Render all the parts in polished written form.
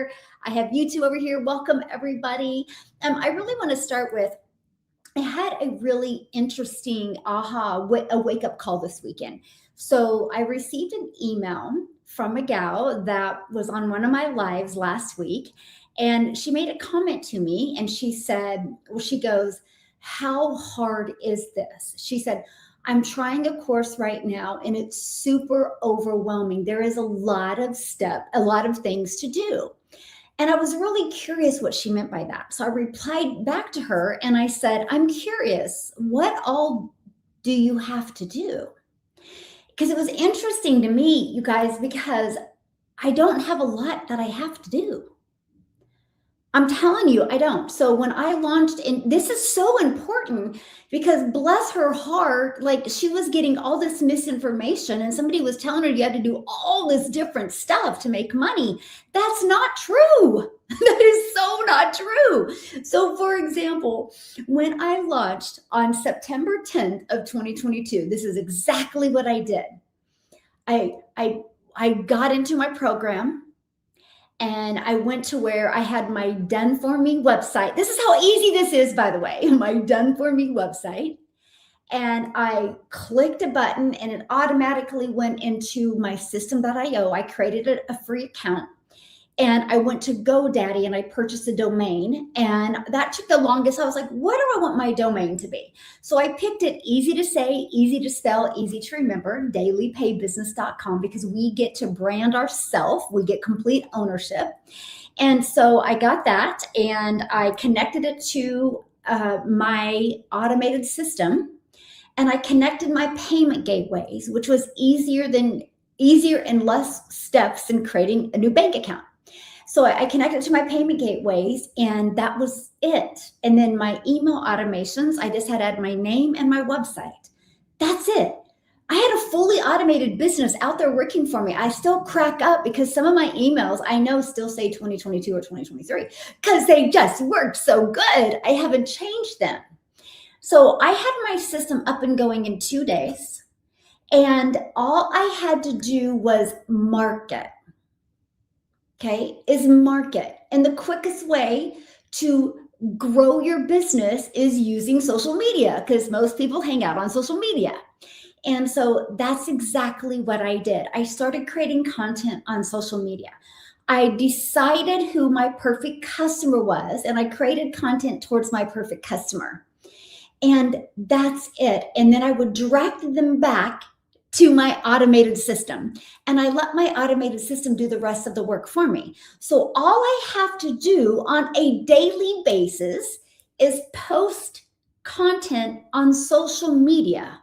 here. I have you two over here. Welcome, everybody. I really want to start with, I had a really interesting a wake up call this weekend. So I received an email from a gal that was on one of my lives last week. And she made a comment to me and she said, well, she goes, how hard is this? She said, I'm trying a course right now and it's super overwhelming. There is a lot of things to do. And I was really curious what she meant by that. So I replied back to her and I said, I'm curious, what all do you have to do? Because it was interesting to me, you guys, because I don't have a lot that I have to do. I'm telling you, I don't. So when I launched, and this is so important because bless her heart, like she was getting all this misinformation and somebody was telling her you had to do all this different stuff to make money. That's not true. That is so not true. So for example, when I launched on September 10th of 2022, this is exactly what I did. I got into my program. And I went to where I had my Done For Me website. This is how easy this is, by the way, my Done For Me website. And I clicked a button and it automatically went into my system.io. I created a free account. And I went to GoDaddy and I purchased a domain. And that took the longest. I was like, what do I want my domain to be? So I picked it easy to say, easy to spell, easy to remember, dailypaybusiness.com, because we get to brand ourselves. We get complete ownership. And so I got that and I connected it to my automated system. And I connected my payment gateways, which was easier and less steps than creating a new bank account. So I connected to my payment gateways and that was it. And then my email automations, I just had to add my name and my website. That's it. I had a fully automated business out there working for me. I still crack up because some of my emails I know still say 2022 or 2023 because they just worked so good. I haven't changed them. So I had my system up and going in 2 days. And all I had to do was market. Okay, is market. And the quickest way to grow your business is using social media because most people hang out on social media. And so that's exactly what I did. I started creating content on social media. I decided who my perfect customer was and I created content towards my perfect customer. And that's it. And then I would direct them back to my automated system. And I let my automated system do the rest of the work for me. So all I have to do on a daily basis is post content on social media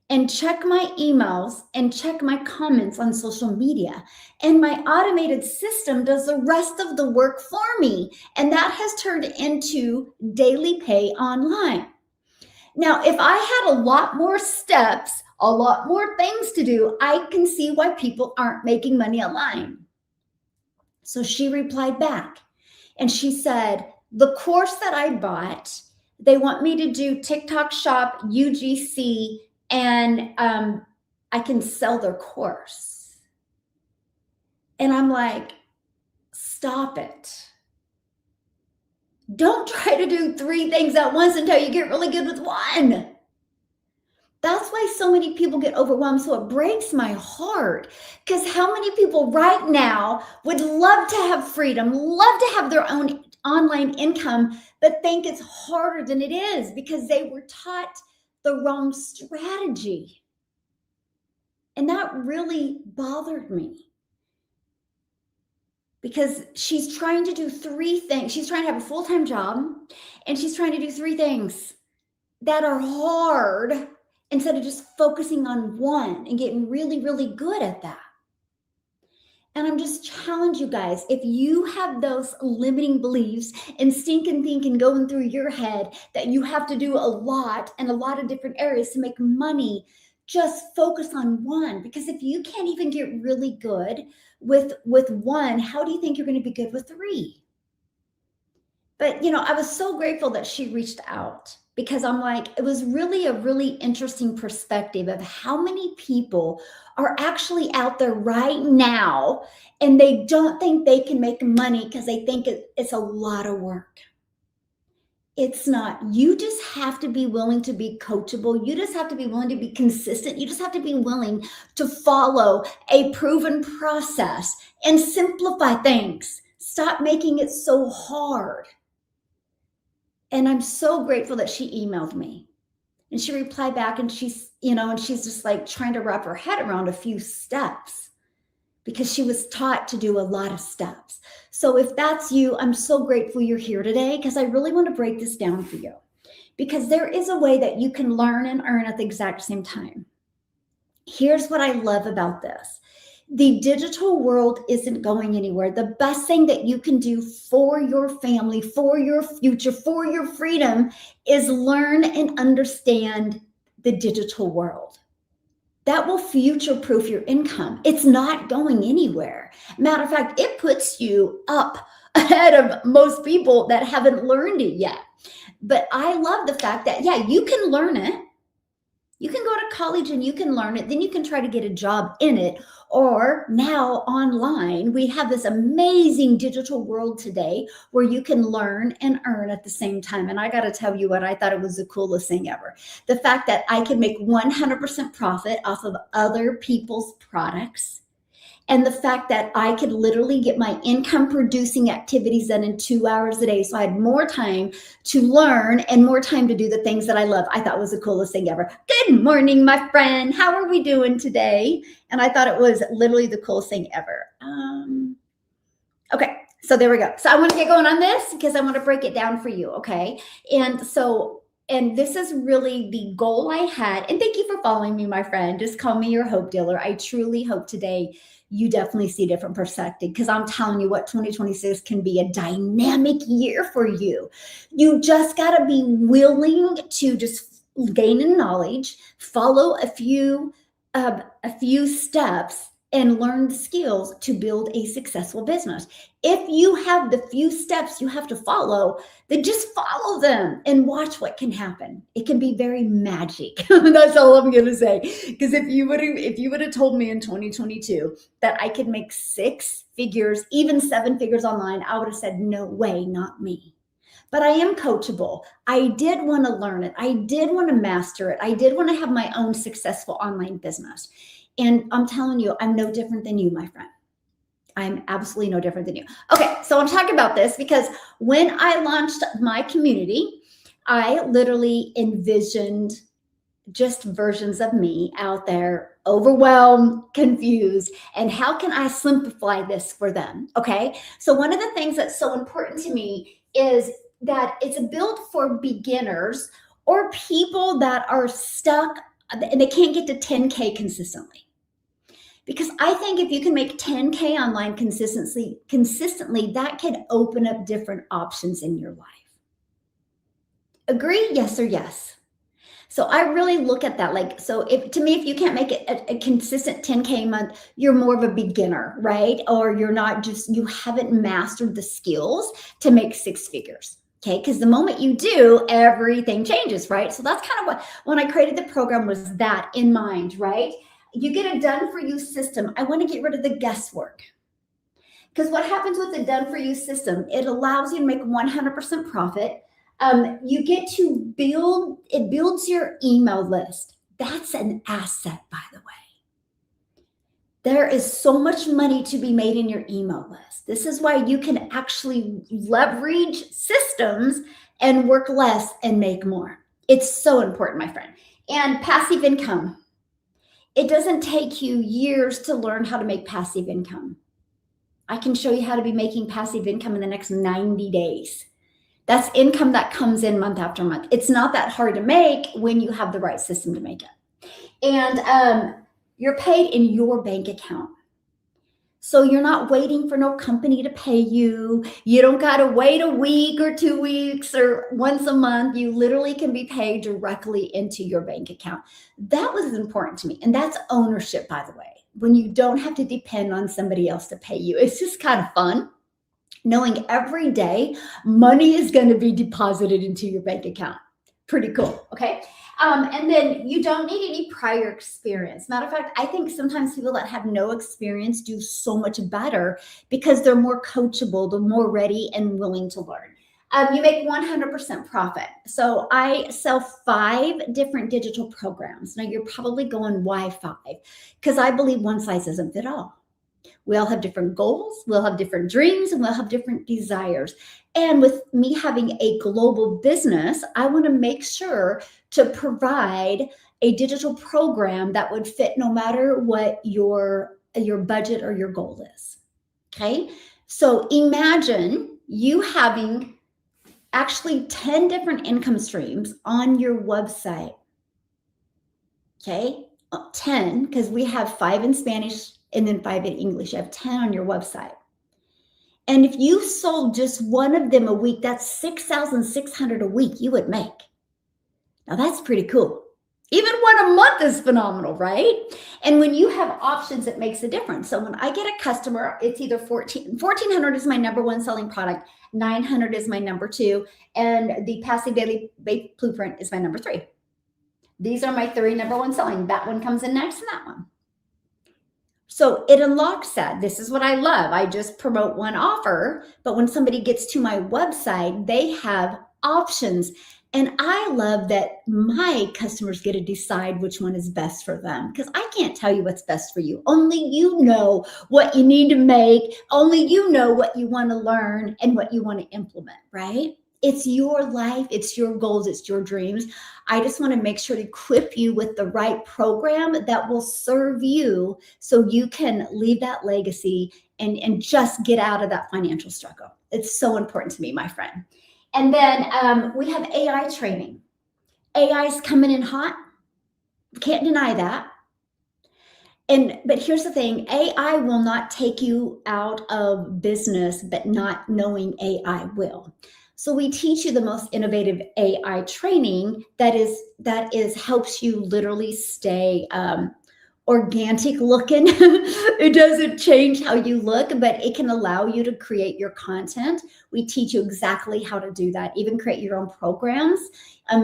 and check my emails and check my comments on social media. And my automated system does the rest of the work for me. And that has turned into Daily Pay Online. Now, if I had a lot more steps, a lot more things to do, I can see why people aren't making money online. So she replied back and she said, the course that I bought, they want me to do TikTok Shop, UGC, and I can sell their course. And I'm like, stop it. Don't try to do 3 things at once until you get really good with one. That's why so many people get overwhelmed. So it breaks my heart because how many people right now would love to have freedom, love to have their own online income, but think it's harder than it is because they were taught the wrong strategy. And that really bothered me. Because she's trying to do 3 things. She's trying to have a full-time job and she's trying to do 3 things that are hard instead of just focusing on one and getting really, really good at that. And I'm just challenge you guys, if you have those limiting beliefs and stinking thinking going through your head that you have to do a lot in a lot of different areas to make money, just focus on one. Because if you can't even get really good with one, how do you think you're going to be good with 3? But, I was so grateful that she reached out because I'm like, it was really a really interesting perspective of how many people are actually out there right now and they don't think they can make money because they think it's a lot of work. It's not. You just have to be willing to be coachable. You just have to be willing to be consistent. You just have to be willing to follow a proven process and simplify things. Stop making it so hard. And I'm so grateful that she emailed me and she replied back, and she's just like trying to wrap her head around a few steps because she was taught to do a lot of steps. So if that's you, I'm so grateful you're here today because I really want to break this down for you, because there is a way that you can learn and earn at the exact same time. Here's what I love about this. The digital world isn't going anywhere. The best thing that you can do for your family, for your future, for your freedom is learn and understand the digital world. That will future-proof your income. It's not going anywhere. Matter of fact, it puts you up ahead of most people that haven't learned it yet. But I love the fact that, yeah, you can learn it. You can go to college and you can learn it. Then you can try to get a job in it. Or now online, we have this amazing digital world today where you can learn and earn at the same time. And I got to tell you what, I thought it was the coolest thing ever. The fact that I can make 100% profit off of other people's products. And the fact that I could literally get my income producing activities done in 2 hours a day. So I had more time to learn and more time to do the things that I love. I thought was the coolest thing ever. Good morning, my friend. How are we doing today? And I thought it was literally the coolest thing ever. Okay, so there we go. So I want to get going on this because I want to break it down for you, okay? And this is really the goal I had. And thank you for following me, my friend. Just call me your hope dealer. I truly hope today you definitely see a different perspective, because I'm telling you what, 2026 can be a dynamic year for you. You just got to be willing to just gain in knowledge, follow a few steps, and learn the skills to build a successful business. If you have the few steps you have to follow, then just follow them and watch what can happen. It can be very magic. That's all I'm going to say. Because if you would have told me in 2022 that I could make 6 figures, even 7 figures online, I would have said, no way, not me. But I am coachable. I did want to learn it. I did want to master it. I did want to have my own successful online business. And I'm telling you, I'm no different than you, my friend. I'm absolutely no different than you. Okay, so I'm talking about this because when I launched my community, I literally envisioned just versions of me out there, overwhelmed, confused, and how can I simplify this for them? Okay, so one of the things that's so important to me is that it's built for beginners or people that are stuck and they can't get to 10K consistently. Because I think if you can make 10K online consistently, that can open up different options in your life. Agree? Yes or yes? So I really look at that. Like, so if you can't make it a consistent 10K a month, you're more of a beginner, right? Or you haven't mastered the skills to make 6 figures. Okay, because the moment you do, everything changes, right? So that's kind of what, when I created the program, was that in mind, right? You get a done for you system. I want to get rid of the guesswork. Because what happens with the done for you system, it allows you to make 100% profit. You get to it builds your email list. That's an asset, by the way. There is so much money to be made in your email list. This is why you can actually leverage systems and work less and make more. It's so important, my friend. And passive income. It doesn't take you years to learn how to make passive income. I can show you how to be making passive income in the next 90 days. That's income that comes in month after month. It's not that hard to make when you have the right system to make it. And you're paid in your bank account. So you're not waiting for no company to pay you. You don't got to wait a week or 2 weeks or once a month. You literally can be paid directly into your bank account. That was important to me. And that's ownership, by the way, when you don't have to depend on somebody else to pay you. It's just kind of fun knowing every day money is going to be deposited into your bank account. Pretty cool. Okay. And then you don't need any prior experience. Matter of fact, I think sometimes people that have no experience do so much better because they're more coachable, they're more ready and willing to learn. You make 100% profit. So I sell 5 different digital programs. Now you're probably going, why 5? Because I believe one size doesn't fit all. We all have different goals, we'll have different dreams, and we'll have different desires. And with me having a global business, I want to make sure to provide a digital program that would fit no matter what your budget or your goal is. Okay? So imagine you having actually 10 different income streams on your website. Okay? 10, because we have 5 in Spanish and then 5 in English. You have 10 on your website. And if you sold just one of them a week, that's 6,600 a week you would make. Now that's pretty cool. Even one a month is phenomenal, right? And when you have options, it makes a difference. So when I get a customer, it's either 1,400 is my number 1 selling product, 900 is my number 2, and the Passive Daily Blueprint is my number 3. These are my 3 number 1 selling. That one comes in next and that one. So it unlocks that. This is what I love. I just promote one offer, but when somebody gets to my website, they have options. And I love that my customers get to decide which one is best for them, because I can't tell you what's best for you. Only you know what you need to make. Only you know what you want to learn and what you want to implement, right? It's your life, it's your goals, it's your dreams. I just want to make sure to equip you with the right program that will serve you so you can leave that legacy and just get out of that financial struggle. It's so important to me, my friend. And then we have AI training. AI is coming in hot. Can't deny that. But here's the thing, AI will not take you out of business, but not knowing AI will. So we teach you the most innovative AI training that helps you literally stay organic looking. It doesn't change how you look, but it can allow you to create your content. We teach you exactly how to do that, even create your own programs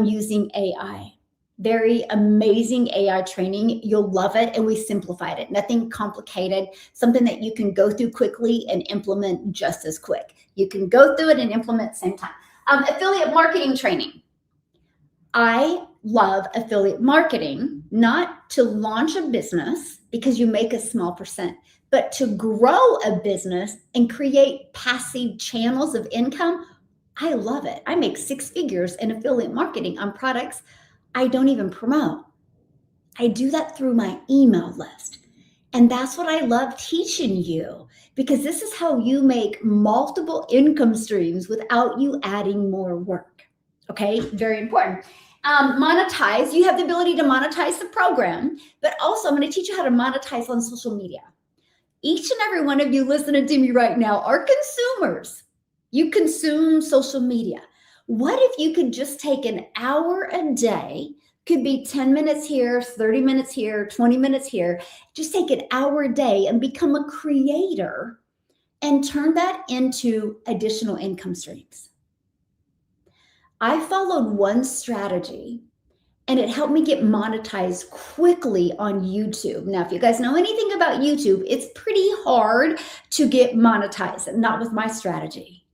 using AI. Very amazing AI training. You'll love it. And we simplified it. Nothing complicated, something that you can go through quickly and implement just as quick. You can go through it and implement at the same time. Affiliate marketing training. I love affiliate marketing, not to launch a business because you make a small percent, but to grow a business and create passive channels of income. I love it. I make 6 figures in affiliate marketing on products I don't even promote. I do that through my email list. And that's what I love teaching you, because this is how you make multiple income streams without you adding more work. Okay, very important. Monetize. You have the ability to monetize the program, but also I'm going to teach you how to monetize on social media. Each and every one of you listening to me right now are consumers. You consume social media. What if you could just take an hour a day, could be 10 minutes here, 30 minutes here, 20 minutes here, just take an hour a day and become a creator and turn that into additional income streams. I followed one strategy and it helped me get monetized quickly on YouTube. Now, if you guys know anything about YouTube, it's pretty hard to get monetized, not with my strategy.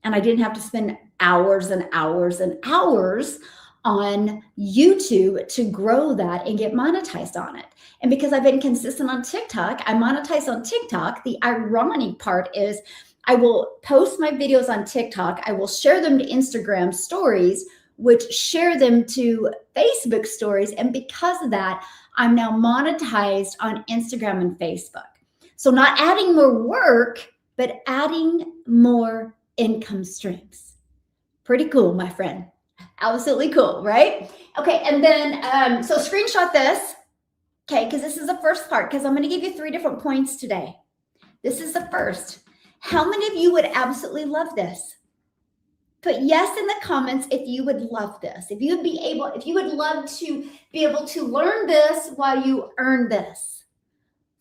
And I didn't have to spend hours and hours and hours on YouTube to grow that and get monetized on it. And because I've been consistent on TikTok, I monetize on TikTok. The ironic part is I will post my videos on TikTok. I will share them to Instagram stories, which share them to Facebook stories. And because of that, I'm now monetized on Instagram and Facebook. So not adding more work, but adding more income streams. Pretty cool, my friend. Absolutely cool, right? Okay, and then, so screenshot this, okay, because this is the first part, because I'm going to give you 3 different points today. This is the first. How many of you would absolutely love this? Put yes in the comments if you would love this. If you would love to be able to learn this while you earn this.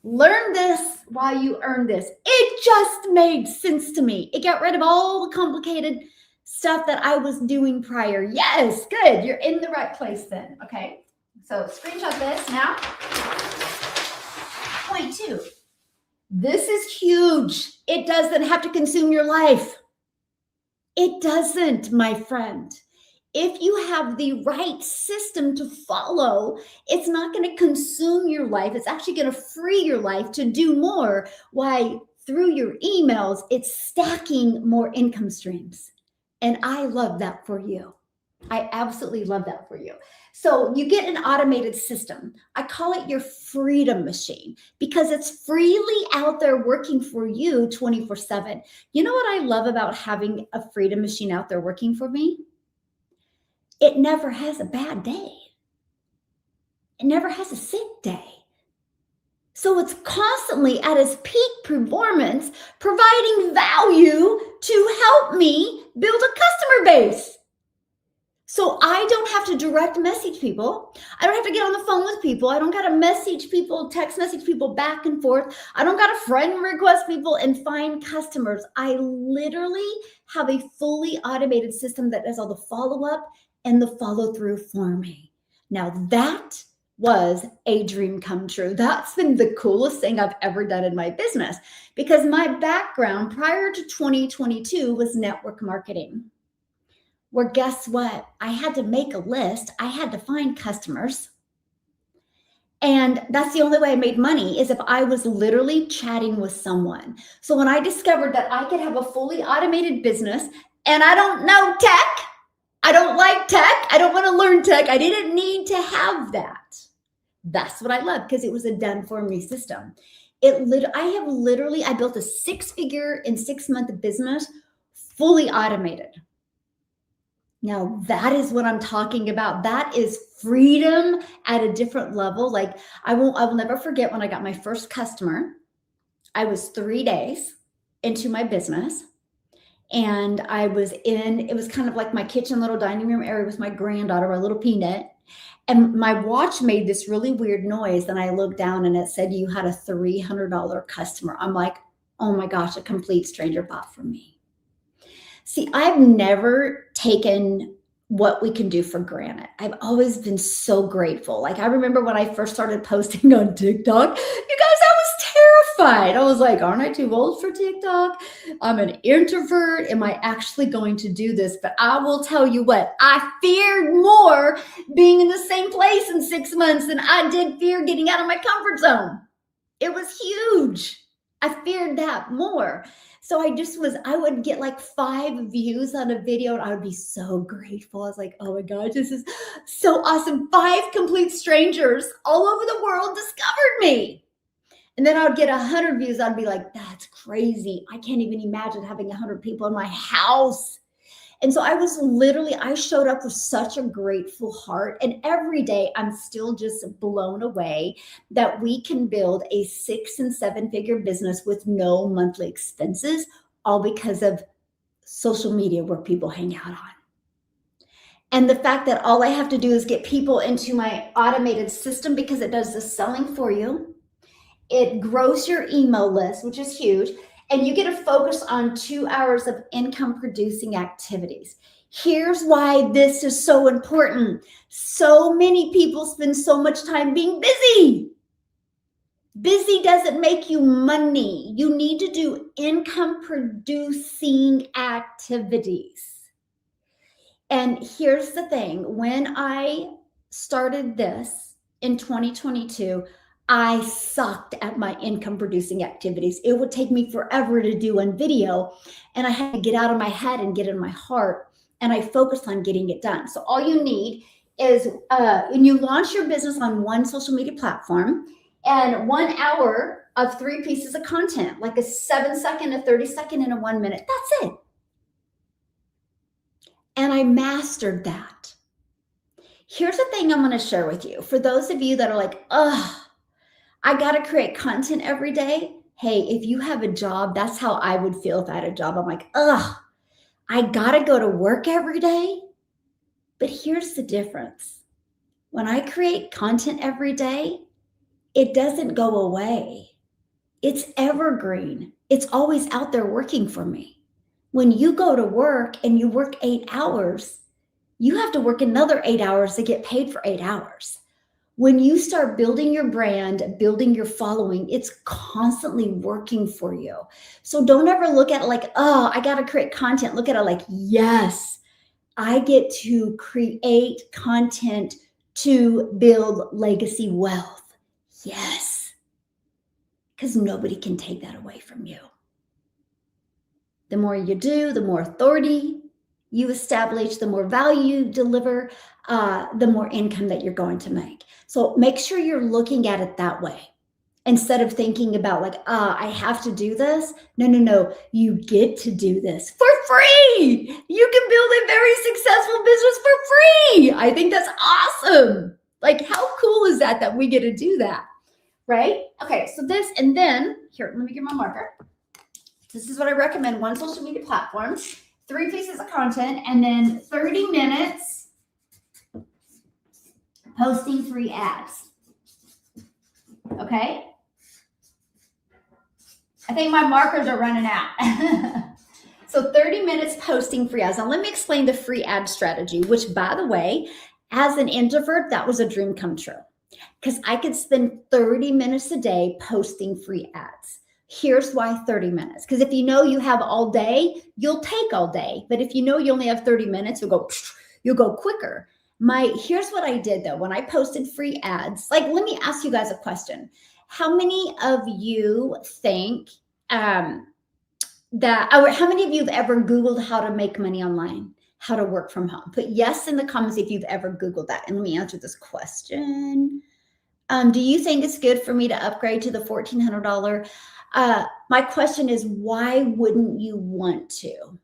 Learn this while you earn this. It just made sense to me. It got rid of all the complicated stuff that I was doing prior. Yes, good. You're in the right place then. Okay. So screenshot this now. Point 2. This is huge. It doesn't have to consume your life. It doesn't, my friend. If you have the right system to follow, it's not going to consume your life. It's actually going to free your life to do more. Why? Through your emails, it's stacking more income streams. And I love that for you. I absolutely love that for you. So you get an automated system. I call it your freedom machine because it's freely out there working for you 24/7. You know what I love about having a freedom machine out there working for me? It never has a bad day. It never has a sick day. So it's constantly at its peak performance, providing value to help me build a customer base. So I don't have to direct message people. I don't have to get on the phone with people. I don't got to message people, text message people back and forth. I don't got to friend request people and find customers. I literally have a fully automated system that does all the follow-up and the follow-through for me. Now that was a dream come true. That's been the coolest thing I've ever done in my business because my background prior to 2022 was network marketing. Where guess what? I had to make a list. I had to find customers. And that's the only way I made money is if I was literally chatting with someone. So when I discovered that I could have a fully automated business and I don't know tech, I don't like tech, I don't want to learn tech, I didn't need to have that. That's what I love because it was a done for me system. I built a 6-figure in 6-month business fully automated. Now that is what I'm talking about. That is freedom at a different level. Like I will never forget when I got my first customer. I was 3 days into my business and it was kind of like my kitchen little dining room area with my granddaughter, my little peanut. And my watch made this really weird noise. And I looked down and it said, you had a $300 customer. I'm like, oh my gosh, a complete stranger bought from me. See, I've never taken what we can do for granted. I've always been so grateful. Like I remember when I first started posting on TikTok, you guys, I was terrified. I was like, aren't I too old for TikTok? I'm an introvert. Am I actually going to do this? But I will tell you what, I feared more being in the same place in 6 months than I did fear getting out of my comfort zone. It was huge. I feared that more. So I would get like 5 views on a video and I would be so grateful. I was like, oh my gosh, this is so awesome. 5 complete strangers all over the world discovered me. And then I would get 100 views. I'd be like, that's crazy. I can't even imagine having 100 people in my house. And so I showed up with such a grateful heart. And every day I'm still just blown away that we can build a 6 and 7-figure business with no monthly expenses, all because of social media where people hang out on. And the fact that all I have to do is get people into my automated system because it does the selling for you. It grows your email list, which is huge. And you get to focus on 2 hours of income producing activities. Here's why this is so important. So many people spend so much time being busy. Busy doesn't make you money. You need to do income producing activities. And here's the thing. When I started this in 2022, I sucked at my income producing activities. It would take me forever to do one video and I had to get out of my head and get in my heart and I focused on getting it done. So all you need is when you launch your business on one social media platform and 1 hour of 3 pieces of content, like a 7-second, a 30-second, and a 1 minute. That's it. And I mastered that. Here's the thing I'm going to share with you. For those of you that are like, I got to create content every day. Hey, if you have a job, that's how I would feel if I had a job. I'm like, I got to go to work every day. But here's the difference. When I create content every day, it doesn't go away. It's evergreen. It's always out there working for me. When you go to work and you work 8 hours, you have to work another 8 hours to get paid for 8 hours. When you start building your brand, building your following, it's constantly working for you. So don't ever look at it like, oh, I got to create content. Look at it like, yes, I get to create content to build legacy wealth. Yes, because nobody can take that away from you. The more you do, the more authority you establish, the more value you deliver, the more income that you're going to make. So make sure you're looking at it that way instead of thinking about like, I have to do this. No. You get to do this for free. You can build a very successful business for free. I think that's awesome. Like, how cool is that we get to do that, right? Okay, so this, and then here, let me get my marker. This is what I recommend. 1 social media platform, 3 pieces of content, and then 30 minutes posting free ads. Okay? I think my markers are running out. So 30 minutes posting free ads. Now let me explain the free ad strategy, which by the way, as an introvert, that was a dream come true because I could spend 30 minutes a day posting free ads. Here's why 30 minutes. Because if you know you have all day, you'll take all day. But if you know you only have 30 minutes, you'll go quicker. Here's what I did though. When I posted free ads, like, let me ask you guys a question. How many of you think how many of you have ever Googled how to make money online, how to work from home? Put yes in the comments if you've ever Googled that. And let me answer this question. Do you think it's good for me to upgrade to the $1,400? My question is, why wouldn't you want to,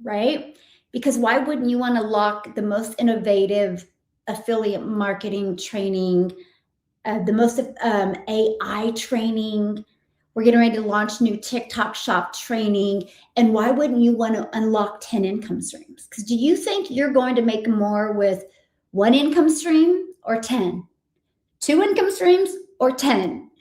right? Because why wouldn't you want to lock the most innovative affiliate marketing training, the most AI training? We're getting ready to launch new TikTok shop training. And why wouldn't you want to unlock 10 income streams? Because do you think you're going to make more with 1 income stream or 10? 2 income streams or 10?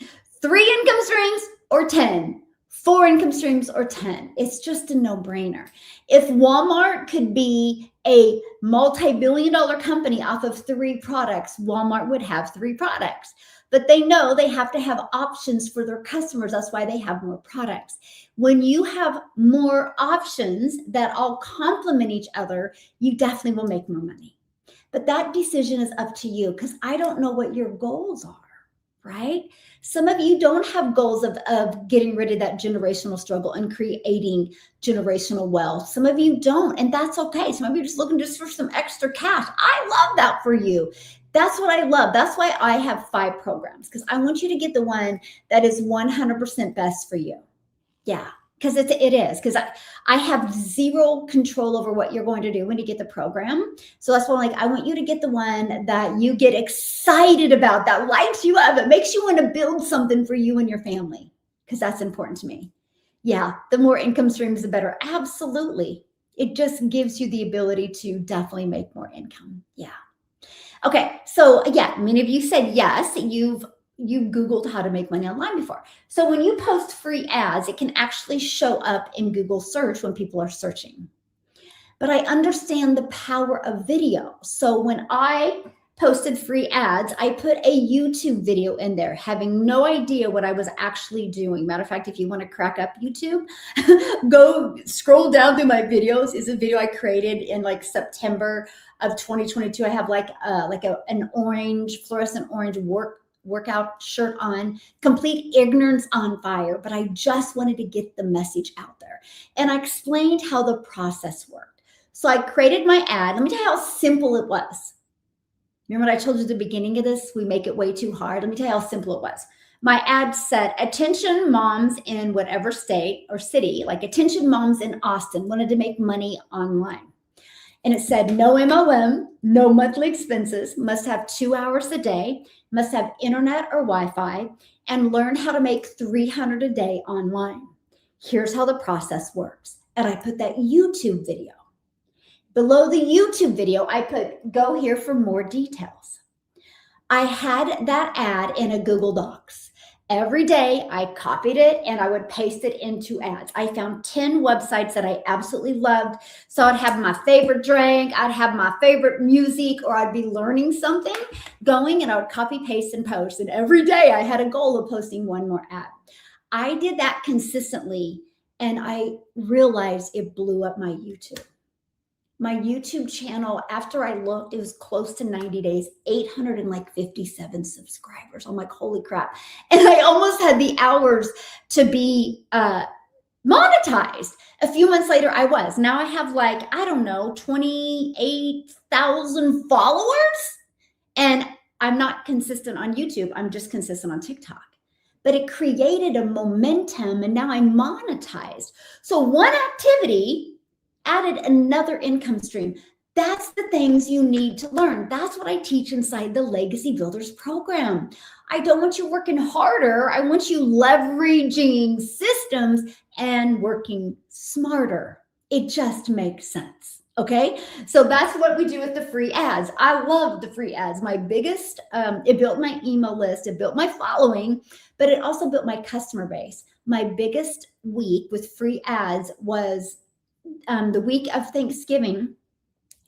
3 income streams or 10? 4 income streams or 10? It's just a no-brainer. If Walmart could be a multi-billion-dollar company off of 3 products, Walmart would have 3 products. But they know they have to have options for their customers. That's why they have more products. When you have more options that all complement each other, you definitely will make more money. But that decision is up to you because I don't know what your goals are, right? Some of you don't have goals of getting rid of that generational struggle and creating generational wealth. Some of you don't, and that's okay. Some of you are just looking just for some extra cash. I love that for you. That's what I love. That's why I have 5 programs, because I want you to get the one that is 100% best for you. Yeah, because it is. Because I have zero control over what you're going to do when you get the program. So that's why I want you to get the one that you get excited about, that lights you up. It makes you want to build something for you and your family, because that's important to me. Yeah, the more income streams, the better. Absolutely. It just gives you the ability to definitely make more income. Yeah. Okay, so yeah, many of you said yes, you've Googled how to make money online before. So when you post free ads, it can actually show up in Google search when people are searching. But I understand the power of video. So when I posted free ads, I put a YouTube video in there, having no idea what I was actually doing. Matter of fact, if you want to crack up YouTube, go scroll down through my videos. It's a video I created in like September of 2022. I have an orange, fluorescent orange workout shirt on, complete ignorance on fire, but I just wanted to get the message out there. And I explained how the process worked. So I created my ad. Let me tell you how simple it was. Remember what I told you at the beginning of this? We make it way too hard. Let me tell you how simple it was. My ad said, attention moms in whatever state or city, like attention moms in Austin wanted to make money online. And it said, no MLM, no monthly expenses, must have 2 hours a day, must have internet or Wi-Fi, and learn how to make $300 a day online. Here's how the process works. And I put that YouTube video. Below the YouTube video, I put, go here for more details. I had that ad in a Google Docs. Every day I copied it and I would paste it into ads. I found 10 websites that I absolutely loved. So I'd have my favorite drink, I'd have my favorite music, or I'd be learning something going, and I would copy, paste, and post. And every day I had a goal of posting one more ad. I did that consistently, and I realized it blew up my YouTube. My YouTube channel, after I looked, it was close to 90 days, 857 subscribers. I'm like, holy crap. And I almost had the hours to be monetized. A few months later, I was. Now I have like, I don't know, 28,000 followers. And I'm not consistent on YouTube. I'm just consistent on TikTok. But it created a momentum, and now I'm monetized. So one activity added another income stream. That's the things you need to learn. That's what I teach inside the Legacy Builders program. I don't want you working harder. I want you leveraging systems and working smarter. It just makes sense. Okay. So that's what we do with the free ads. I love the free ads. My biggest, it built my email list, it built my following, but it also built my customer base. My biggest week with free ads was the week of Thanksgiving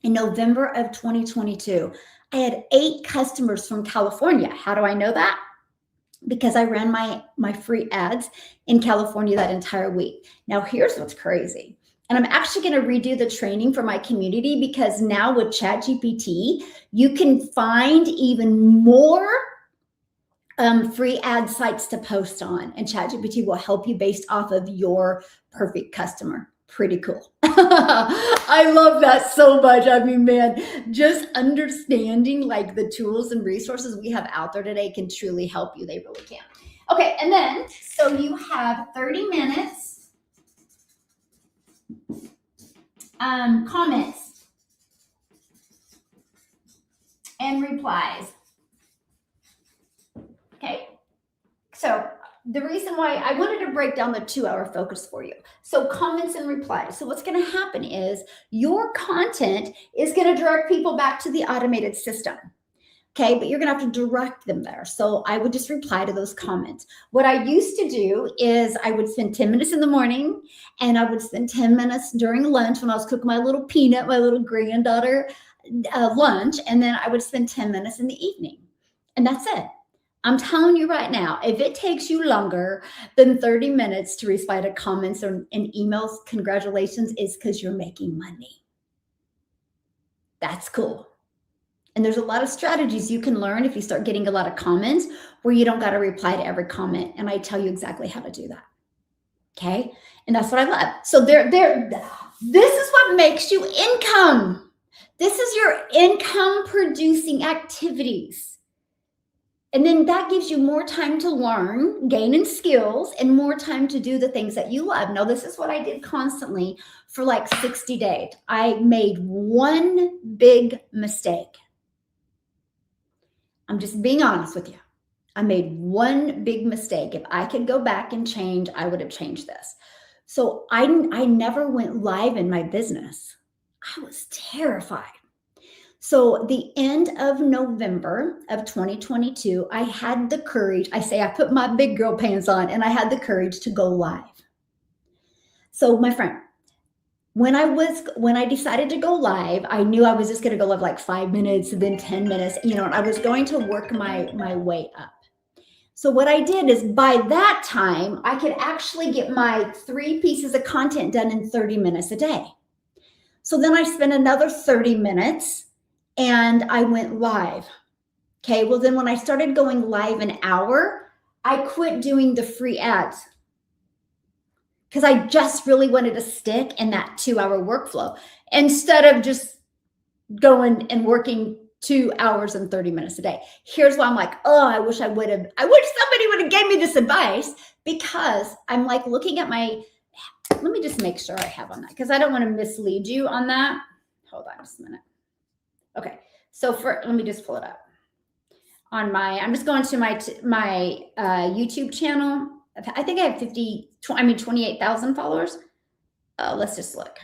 in November of 2022. I had 8 customers from California. How do I know that? Because I ran my free ads in California that entire week. Now, here's what's crazy. And I'm actually going to redo the training for my community, because now with ChatGPT, you can find even more free ad sites to post on. And ChatGPT will help you based off of your perfect customer. Pretty cool. I love that so much. I mean, man, just understanding like the tools and resources we have out there today can truly help you. They really can. Okay, and then, so you have 30 minutes, comments and replies. Okay, so the reason why I wanted to break down the 2-hour focus for you. So comments and replies. So what's going to happen is your content is going to direct people back to the automated system. Okay, but you're going to have to direct them there. So I would just reply to those comments. What I used to do is I would spend 10 minutes in the morning, and I would spend 10 minutes during lunch when I was cooking my little peanut, my little granddaughter lunch. And then I would spend 10 minutes in the evening. And that's it. I'm telling you right now, if it takes you longer than 30 minutes to respond to comments and emails, congratulations, it's because you're making money. That's cool. And there's a lot of strategies you can learn if you start getting a lot of comments where you don't got to reply to every comment. And I tell you exactly how to do that. Okay. And that's what I love. So this is what makes you income. This is your income producing activities. And then that gives you more time to learn, gain in skills, and more time to do the things that you love. Now, this is what I did constantly for like 60 days. I made one big mistake. I'm just being honest with you. I made one big mistake. If I could go back and change, I would have changed this. So I never went live in my business. I was terrified. So the end of November of 2022, I had the courage. I put my big girl pants on, and I had the courage to go live. So my friend, when I decided to go live, I knew I was just going to go live like 5 minutes, and then 10 minutes, and I was going to work my way up. So what I did is by that time, I could actually get my 3 pieces of content done in 30 minutes a day. So then I spent another 30 minutes and I went live. Okay, well then when I started going live an hour, I quit doing the free ads because I just really wanted to stick in that 2-hour workflow instead of just going and working 2 hours and 30 minutes a day. Here's why I'm like, oh, I wish somebody would have gave me this advice, because I'm like looking at let me just make sure I have on that, because I don't want to mislead you on that. Hold on just a minute. Okay, so let me just pull it up. I'm just going to my YouTube channel. I think I have 28,000 followers. Let's just look.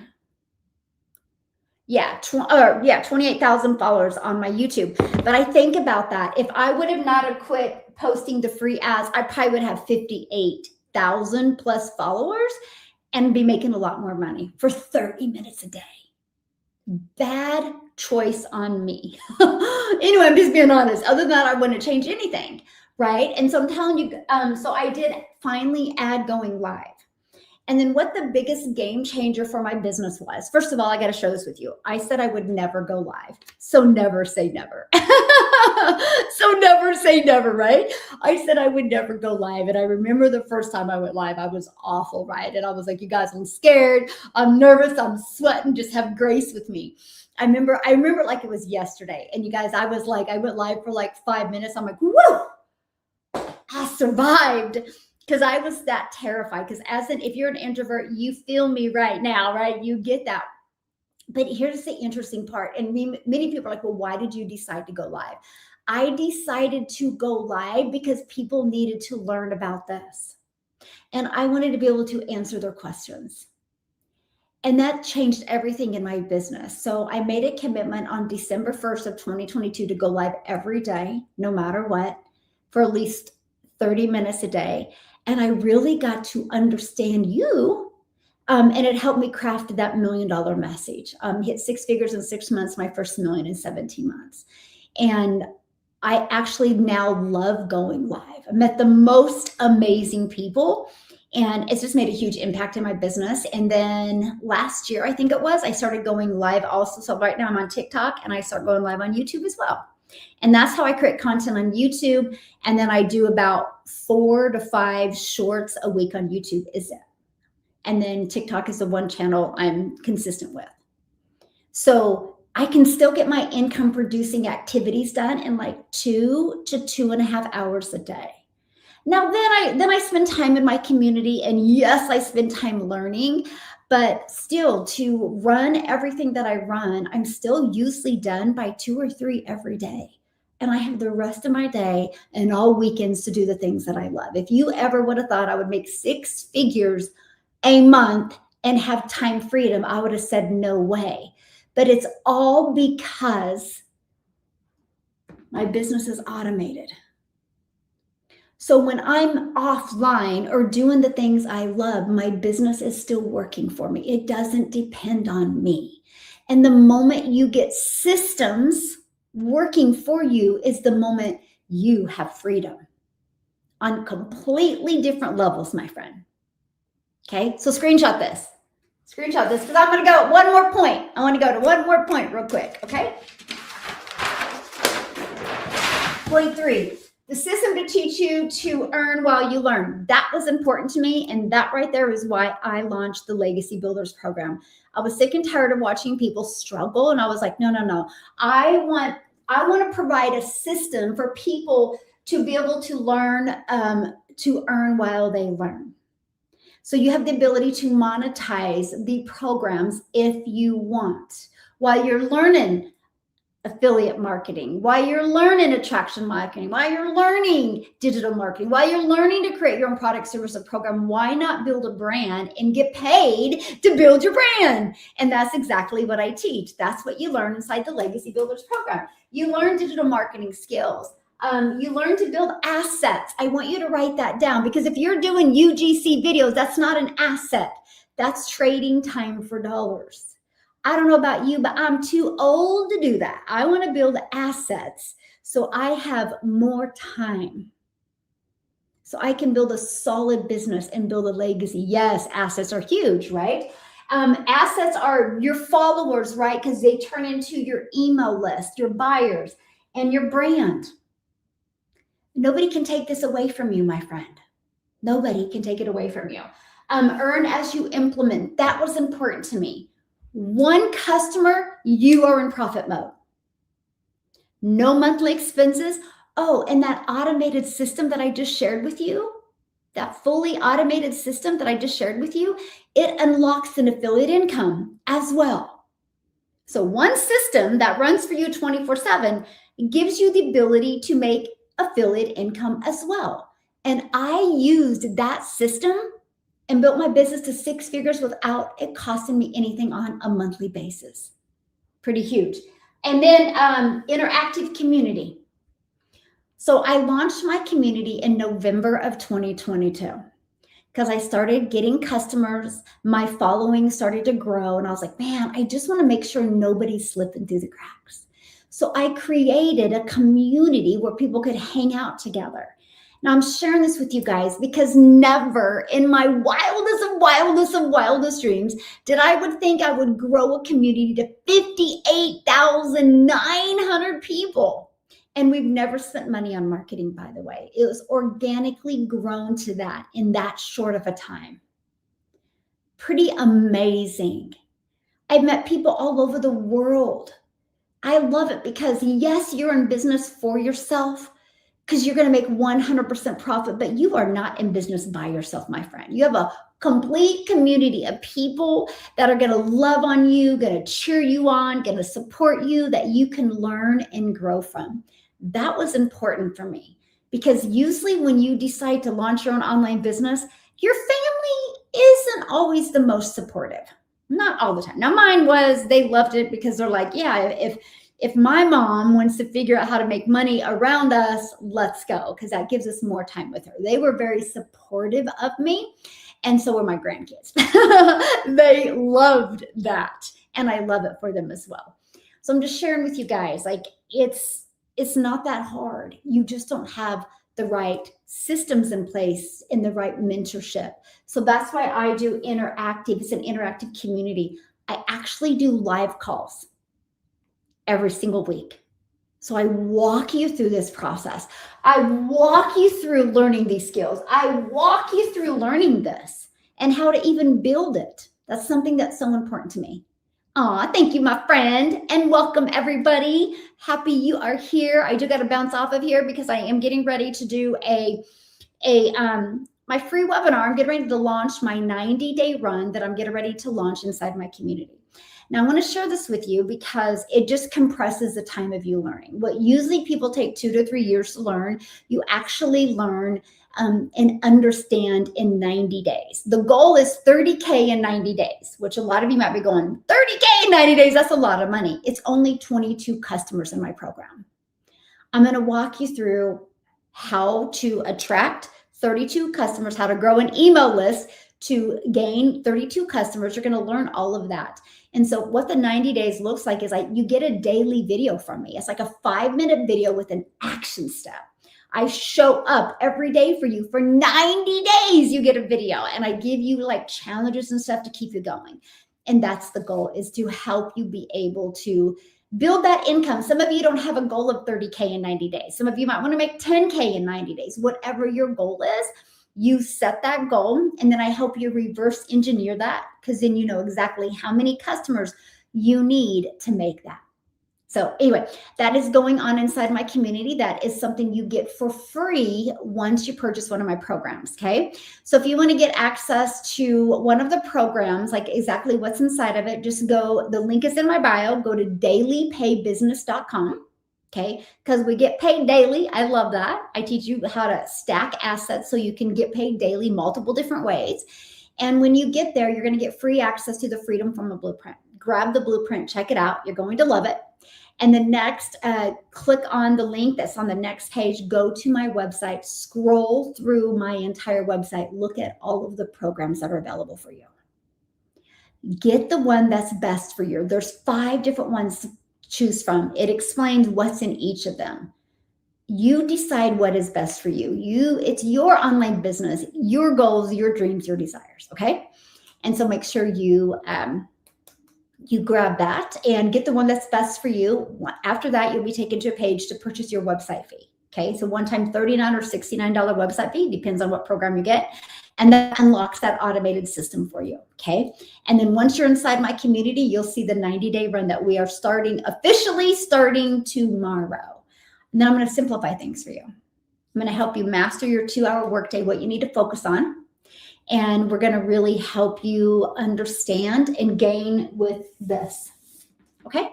Yeah, 28,000 followers on my YouTube. But I think about that. If I would have not have quit posting the free ads, I probably would have 58,000 plus followers and be making a lot more money for 30 minutes a day. Bad choice on me. Anyway, I'm just being honest. Other than that, I wouldn't change anything, right? And so I'm telling you, so I did finally add going live. And then what the biggest game changer for my business was, first of all, I got to share this with you. I said I would never go live. So never say never. So never say never, right? I said I would never go live. And I remember the first time I went live, I was awful, right? And I was like, you guys, I'm scared. I'm nervous. I'm sweating. Just have grace with me. I remember like it was yesterday. And you guys, I went live for like 5 minutes. I'm like, whoa, I survived. Because I was that terrified. Because if you're an introvert, you feel me right now, right? You get that. But here's the interesting part. And many people are like, well, why did you decide to go live? I decided to go live because people needed to learn about this. And I wanted to be able to answer their questions. And that changed everything in my business. So I made a commitment on December 1st of 2022 to go live every day, no matter what, for at least 30 minutes a day. And I really got to understand you. And it helped me craft that $1 million message. Hit 6 figures in 6 months, my first million in 17 months. And I actually now love going live. I met the most amazing people, and it's just made a huge impact in my business. And then last year, I think it was, I started going live also. So right now I'm on TikTok and I start going live on YouTube as well. And that's how I create content on YouTube. And then I do about 4 to 5 shorts a week on YouTube is it. And then TikTok is the one channel I'm consistent with. So I can still get my income producing activities done in like 2 to 2.5 hours a day. Now, then I spend time in my community, and yes, I spend time learning, but still to run everything that I run, I'm still usually done by 2 or 3 every day. And I have the rest of my day and all weekends to do the things that I love. If you ever would have thought I would make 6 figures a month and have time freedom, I would have said no way. But it's all because my business is automated. So when I'm offline or doing the things I love, my business is still working for me. It doesn't depend on me. And the moment you get systems working for you is the moment you have freedom on completely different levels, my friend. Okay, so screenshot this because I'm going to go one more point. I want to go to one more point real quick. Okay. Point 3. The system to teach you to earn while you learn. That was important to me. And that right there is why I launched the Legacy Builders program. I was sick and tired of watching people struggle. And I was like, no. I want to provide a system for people to be able to learn, to earn while they learn. So you have the ability to monetize the programs if you want. While you're learning affiliate marketing, while you're learning attraction marketing, while you're learning digital marketing, while you're learning to create your own product, service, or program, why not build a brand and get paid to build your brand? And that's exactly what I teach. That's what you learn inside the Legacy Builders program. You learn digital marketing skills. You learn to build assets. I want you to write that down, because if you're doing UGC videos, that's not an asset. That's trading time for dollars. I don't know about you, but I'm too old to do that. I want to build assets so I have more time, so I can build a solid business and build a legacy. Yes, assets are huge, right? Assets are your followers, right? Because they turn into your email list, your buyers, and your brand. Nobody can take this away from you, my friend. Nobody can take it away from you. Earn as you implement. That was important to me. One customer, you are in profit mode. No monthly expenses. Oh, and that automated system that I just shared with you, that fully automated system that I just shared with you, it unlocks an affiliate income as well. So one system that runs for you 24/7 gives you the ability to make affiliate income as well. And I used that system and built my business to 6 figures without it costing me anything on a monthly basis. pretty huge. And then interactive community. So I launched my community in November of 2022 because I started getting customers. My following started to grow. And I was like, man, I just want to make sure nobody's slipping through the cracks. So I created a community where people could hang out together. Now I'm sharing this with you guys because never in my wildest dreams did I would think I would grow a community to 58,900 people. And we've never spent money on marketing, by the way. It was organically grown to that in that short of a time. Pretty amazing. I've met people all over the world. I love it because yes, you're in business for yourself, because you're going to make 100% profit, but you are not in business by yourself, my friend. You have a complete community of people that are going to love on you, going to cheer you on, going to support you, that you can learn and grow from. That was important for me because usually when you decide to launch your own online business, your family isn't always the most supportive. Not all the time. Now mine was, they loved it because they're like, yeah, if my mom wants to figure out how to make money around us, let's go, because that gives us more time with her. They were very supportive of me, and so were my grandkids. They loved that, and I love it for them as well. So I'm just sharing with you guys, like it's not that hard. You just don't have the right systems in place and the right mentorship. So that's why I do interactive. It's an interactive community. I actually do live calls every single week. So I walk you through this process. I walk you through learning these skills. I walk you through learning this and how to even build it. That's something that's so important to me. Aw, thank you, my friend, and welcome everybody. Happy you are here. I do got to bounce off of here because I am getting ready to do my free webinar. I'm getting ready to launch my 90-day run that I'm getting ready to launch inside my community. Now, I want to share this with you because it just compresses the time of you learning. What usually people take 2 to 3 years to learn, you actually learn and understand in 90 days. The goal is 30K in 90 days, which a lot of you might be going, 30K in 90 days, that's a lot of money. It's only 22 customers in my program. I'm going to walk you through how to attract 32 customers, how to grow an email list to gain 32 customers. You're going to learn all of that. And so what the 90 days looks like is like you get a daily video from me. It's like a 5-minute video with an action step. I show up every day for you for 90 days. You get a video and I give you like challenges and stuff to keep you going. And that's the goal, is to help you be able to build that income. Some of you don't have a goal of 30K in 90 days. Some of you might want to make 10K in 90 days. Whatever your goal is, you set that goal, and then I help you reverse engineer that, because then you know exactly how many customers you need to make that. So anyway, that is going on inside my community. That is something you get for free once you purchase one of my programs, okay? So if you want to get access to one of the programs, like exactly what's inside of it, just go, the link is in my bio, go to dailypaybusiness.com. Okay, because we get paid daily. I love that. I teach you how to stack assets so you can get paid daily multiple different ways. And when you get there, you're going to get free access to the Freedom Formula Blueprint. Grab the blueprint, check it out. You're going to love it. And then next, click on the link that's on the next page, go to my website, scroll through my entire website, look at all of the programs that are available for you. Get the one that's best for you. There's 5 different ones to choose from. It explains what's in each of them. You decide what is best for you. It's your online business, your goals, your dreams, your desires. Okay. And so make sure you grab that and get the one that's best for you. After that, you'll be taken to a page to purchase your website fee. Okay. So one-time $39 or $69 website fee, depends on what program you get. And that unlocks that automated system for you, okay? And then once you're inside my community, you'll see the 90-day run that we are officially starting tomorrow. And then I'm gonna simplify things for you. I'm gonna help you master your 2-hour workday, what you need to focus on. And we're gonna really help you understand and gain with this, okay?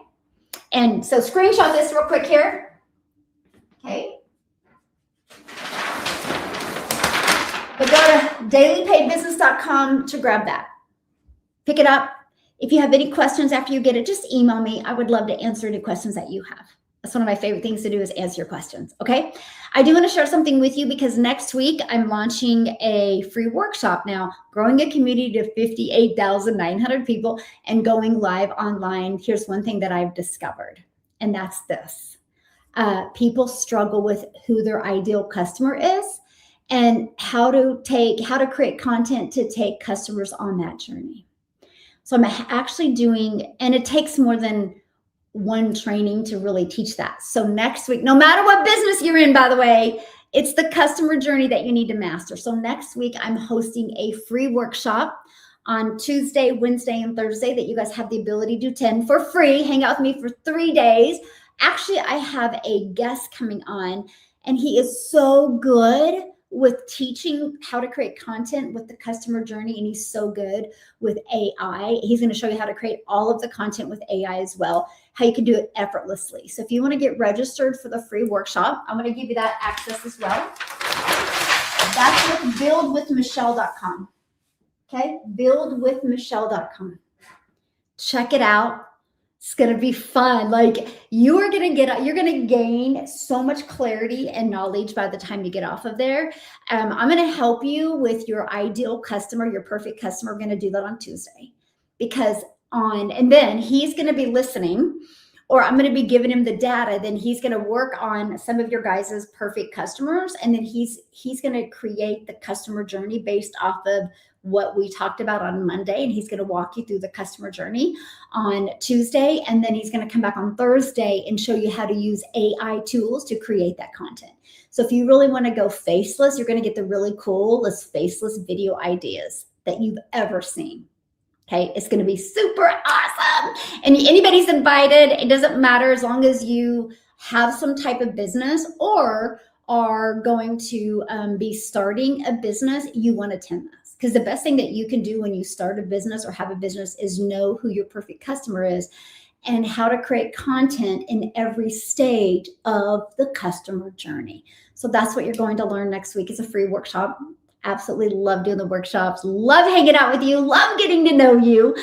And so screenshot this real quick here, okay? But go to dailypaybusiness.com to grab that. Pick it up. If you have any questions after you get it, just email me. I would love to answer any questions that you have. That's one of my favorite things to do is answer your questions. Okay. I do want to share something with you because next week I'm launching a free workshop now, growing a community to 58,900 people and going live online. Here's one thing that I've discovered, and that's this. People struggle with who their ideal customer is and how to create content to take customers on that journey. So I'm actually doing, and it takes more than one training to really teach that. So next week, no matter what business you're in, by the way, it's the customer journey that you need to master. So next week, I'm hosting a free workshop on Tuesday, Wednesday, and Thursday that you guys have the ability to attend for free. Hang out with me for 3 days. Actually, I have a guest coming on, and he is so good with teaching how to create content with the customer journey, and he's so good with AI. He's going to show you how to create all of the content with AI as well, how you can do it effortlessly. So if you want to get registered for the free workshop, I'm going to give you that access as well. That's with buildwithmichelle.com. Okay, buildwithmichelle.com. Check it out. It's going to be fun. Like you're going to gain so much clarity and knowledge by the time you get off of there. I'm going to help you with your ideal customer, your perfect customer. We're going to do that on Tuesday and then he's going to be listening, or I'm going to be giving him the data. Then he's going to work on some of your guys' perfect customers. And then he's going to create the customer journey based off of what we talked about on Monday, and he's going to walk you through the customer journey on Tuesday, and then he's going to come back on Thursday and show you how to use AI tools to create that content. So if you really want to go faceless, you're going to get the really coolest faceless video ideas that you've ever seen. Okay, it's going to be super awesome, and anybody's invited. It doesn't matter as long as you have some type of business or are going to be starting a business. You want to attend this. Because the best thing that you can do when you start a business or have a business is know who your perfect customer is and how to create content in every stage of the customer journey. So that's what you're going to learn next week. It's a free workshop. Absolutely love doing the workshops. Love hanging out with you. Love getting to know you.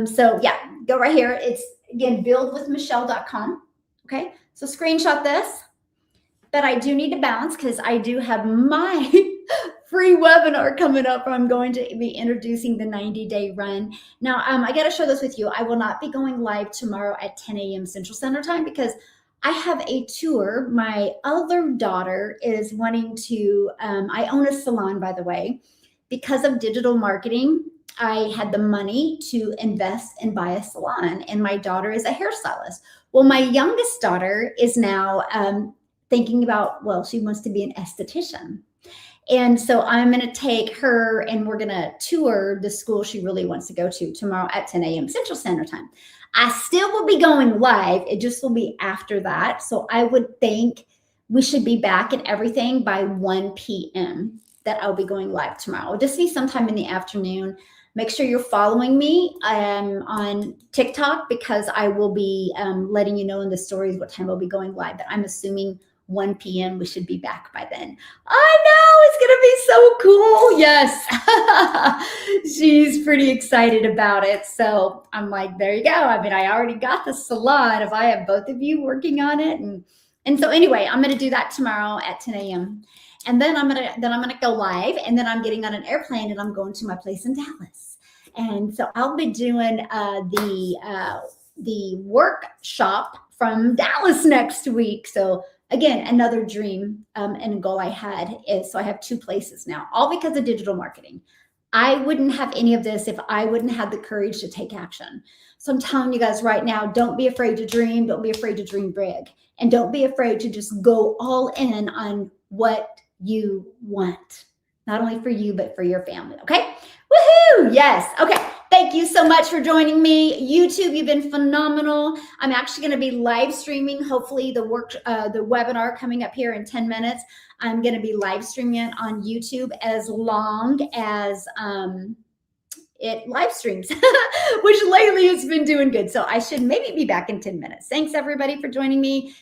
So yeah, go right here. It's again, buildwithmichelle.com. Okay, so screenshot this. But I do need to bounce because I do have my free webinar coming up. I'm going to be introducing the 90-day run. Now, I got to share this with you. I will not be going live tomorrow at 10 a.m. Central Standard Time because I have a tour. My other daughter is wanting to, I own a salon, by the way. Because of digital marketing, I had the money to invest and buy a salon, and my daughter is a hairstylist. Well, my youngest daughter is now thinking about, well, she wants to be an esthetician. And so I'm going to take her and we're going to tour the school she really wants to go to tomorrow at 10 a.m. Central Standard Time. I still will be going live. It just will be after that. So I would think we should be back and everything by 1 p.m. that I'll be going live tomorrow. It'll just be sometime in the afternoon. Make sure you're following me on TikTok because I will be letting you know in the stories what time I'll be going live. But I'm assuming 1 p.m. we should be back by then. I know, it's going to be so cool. Yes. She's pretty excited about it. So I'm like, there you go. I mean, I already got the salon if I have both of you working on it. And so anyway, I'm going to do that tomorrow at 10 a.m. And then I'm going to go live, and then I'm getting on an airplane and I'm going to my place in Dallas. And so I'll be doing the workshop from Dallas next week. So again, another dream and a goal I had is, so I have 2 places now, all because of digital marketing. I wouldn't have any of this if I wouldn't have the courage to take action. So I'm telling you guys right now, don't be afraid to dream. Don't be afraid to dream big. And don't be afraid to just go all in on what you want. Not only for you, but for your family. Okay? Woohoo! Yes. Okay. Thank you so much for joining me. YouTube, you've been phenomenal. I'm actually going to be live streaming, hopefully the webinar coming up here in 10 minutes. I'm going to be live streaming it on YouTube as long as it live streams, which lately has been doing good. So I should maybe be back in 10 minutes. Thanks everybody for joining me.